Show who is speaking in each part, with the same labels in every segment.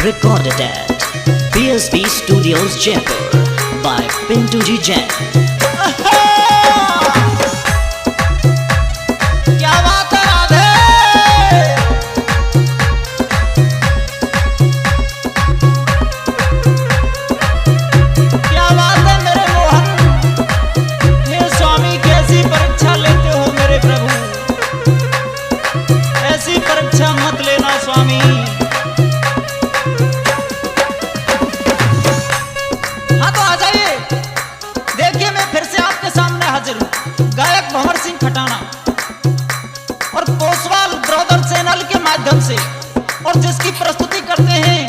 Speaker 1: Recorded at PSP Studios Jaipur by Pintu Ji Jain.
Speaker 2: क्या बात है राधे, क्या बात है मेरे मोहन। हे स्वामी, कैसी परीक्षा लेते हो मेरे प्रभु, ऐसी परीक्षा मत लेना स्वामी। हाँ तो आ जाइए, देखिए मैं फिर से आपके सामने हाजिर हूँ, गायक भंवर सिंह खटाना और पोसवाल ब्रदर चैनल के माध्यम से, और जिसकी प्रस्तुति करते हैं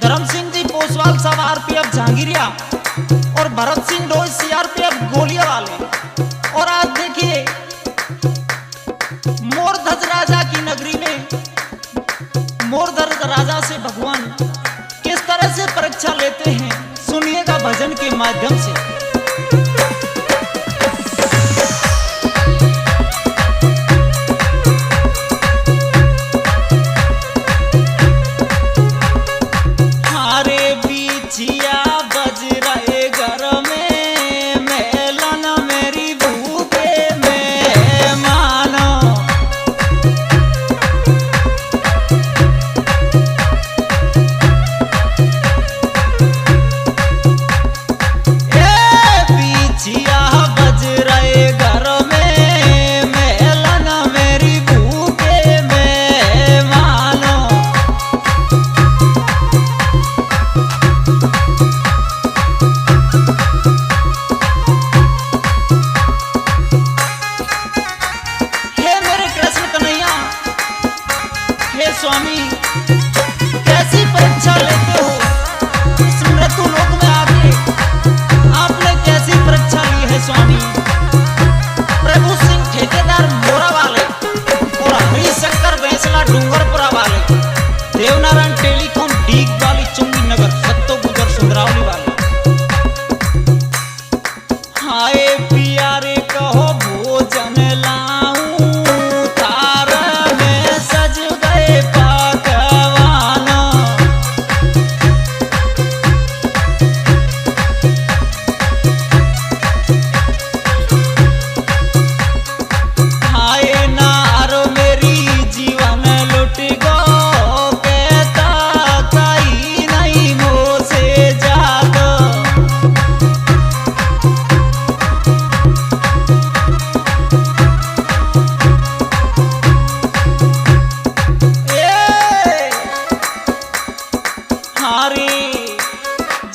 Speaker 2: धर्म सिंह जी पोसवाल साहब आरपीएफ जहांगीरिया और भरत सिंह डोई सीआरपीएफ गोलिया वाले। और आज देखिए मोरध्वज राजा की नगरी में मोरध्वज राजा से भगवान किस तरह से परीक्षा लेते हैं, सुनिएगा भजन के माध्यम से। स्वामी, कैसी परीक्षा लेते हो इस मृत्यु लोक में आके, आपने कैसी परीक्षा ली है स्वामी। प्रभु सिंह ठेकेदार मोरा वाले और हरिशंकर बैंसला डूंगरपुरा वाले, देवनारायण टेलीकॉम डीग वाली चुंगी नगर सत्तो गुजर सुंदरावली वाले। हाय प्यारे कहो भोजन लाऊं, तार में सज गए पकवान। हाय नार मेरी जीवन लुट गो, कहता कहीं नहीं मुँह से जाग।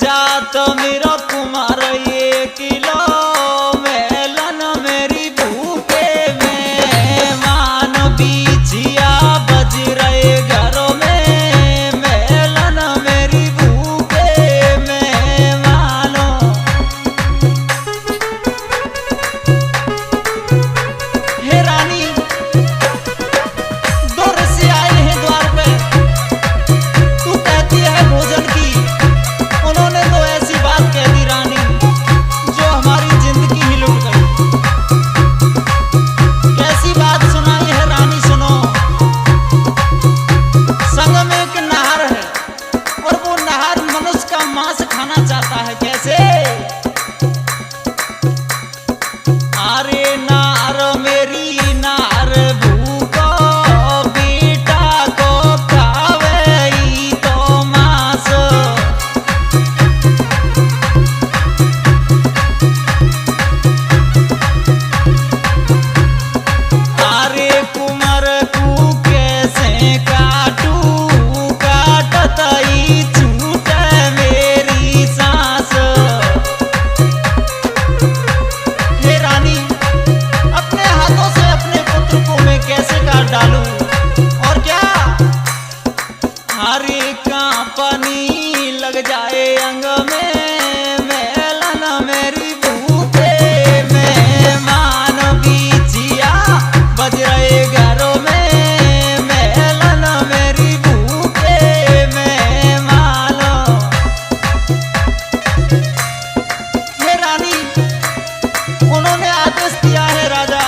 Speaker 2: जात मेरा कुमार ये किलो मेलन मेरी भूखे में मान, बीजिया बज रहे घरों में मेलन मेरी भूखे में मानो। हे रानी, दूर से आए हैं द्वार पे, तू कहती है भोजन की, उन्होंने तो ऐसी बात कह दी रानी जो हमारी जिंदगी ही लुट गई। कैसी बात सुनाई है रानी, सुनो। संग में एक नहर है और वो नहर मनुष्य का मांस खाना चाहता है। कैसे? अरे नार मेरी नार भूखो, बेटा को खावे तो मांस। अरे कुमार को कैसे काटू, काटतई छूटे मेरी सांस। हे रानी, अपने हाथों से अपने पुत्र को मैं कैसे काट डालूं, और क्या हरे कांपनी लग जाए अंग में, मेलन मेरी भूखे में मान, बीजिया बज रहे घरों में मेलन मेरी भूखे में मानो। हे रानी, उन्होंने आदेश दिया है राजा,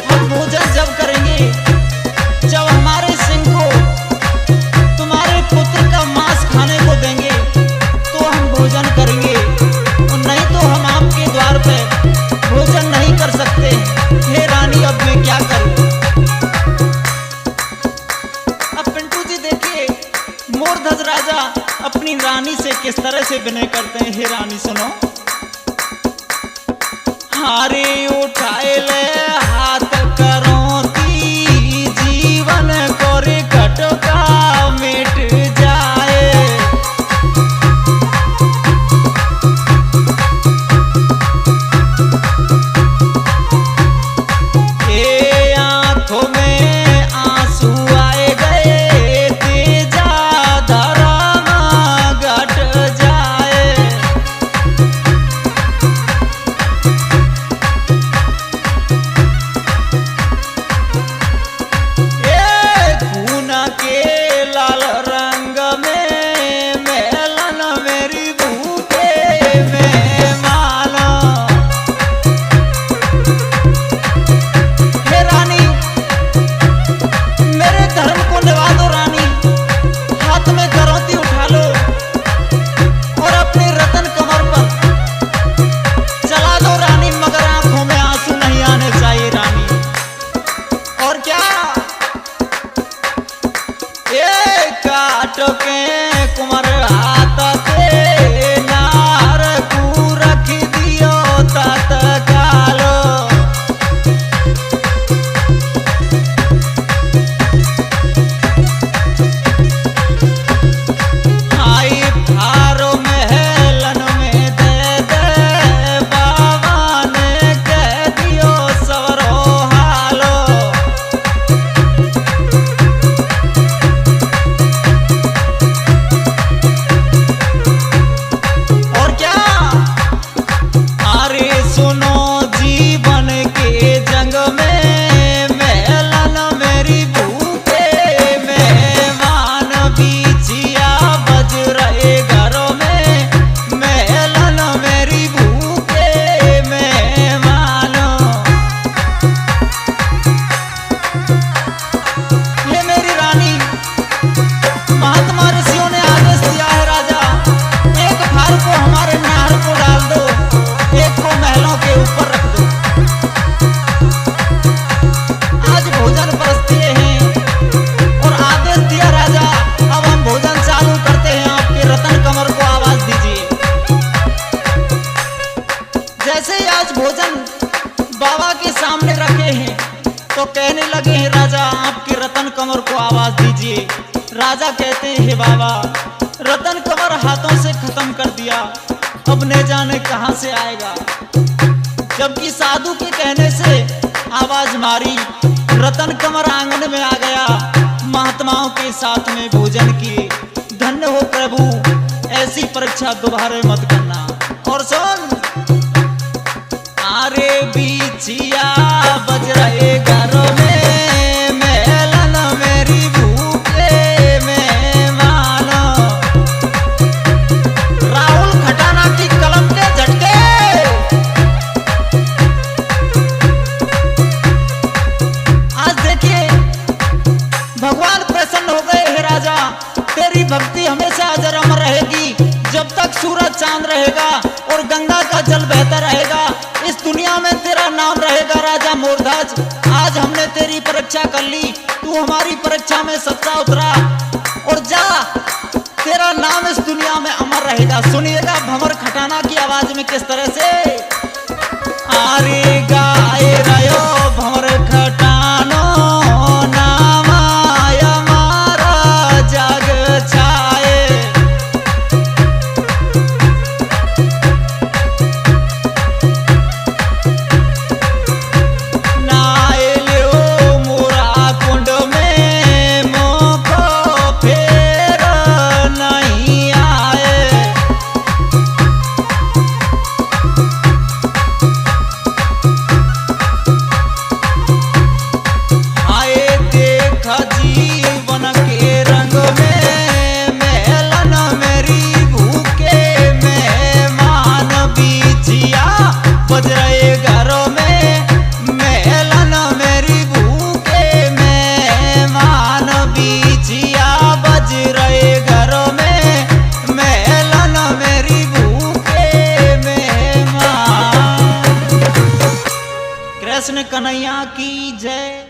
Speaker 2: हम भोजन जब करेंगे जब हमारे सिंह को तुम्हारे पुत्र का मांस मोरध्वज राजा अपनी रानी से किस तरह से विनय करते हैं। हे रानी सुनो। हारे उठाए ले हाथ करो ती जीवन कोरे कटका मिट जाए। ए आंखों में आंसू आए गए तेजा धर्म घट जाए। के लाल रंग में मेलन मेरी भूखे में माला। हे रानी मेरे धर्म को निभा दो रानी, हाथ में करौती उठा लो और अपने रतन कमर पर चला दो रानी, मगर आंखों में आंसू नहीं आने चाहिए रानी। और क्या काट के कुमार हाथ के नार को रख दियो तत्कालो। आई फारो महलन में दे दे बाबा ने कह दियो सवरो हालो। भोजन बाबा के सामने रखे हैं तो कहने लगे हैं राजा आपके रतन कमर को आवाज दीजिए। राजा कहते हैं हे बाबा रतन कमर हाथों से खत्म कर दिया, अब न जाने कहां से आएगा। जबकि साधु के कहने से आवाज मारी, रतन कमर आंगन में आ गया, महात्माओं के साथ में भोजन किए। धन्य हो प्रभु, ऐसी परीक्षा दोबारा मत करना। और सुन अरे बिछिया बज रहे घरों में मेलन मेरी भूखे में मानो। राहुल खटाना की कलम के झटके आज देखिए भगवान प्रसन्न हो गए। हे राजा तेरी भक्ति हमेशा अजर अमर रहेगी, जब तक सूरज चांद रहेगा और गंगा का जल बहता रहेगा इस दुनिया में तेरा नाम रहेगा। राजा मोरध्वज आज हमने तेरी परीक्षा कर ली, तू हमारी परीक्षा में सच्चा उतरा और जा, तेरा नाम इस दुनिया में अमर रहेगा। सुनिएगा भंवर खटाना की आवाज में किस तरह से आरे गाए रयो भंवर खटानो नाम हमारा जग छाए। कृष्ण कन्हैया की जय।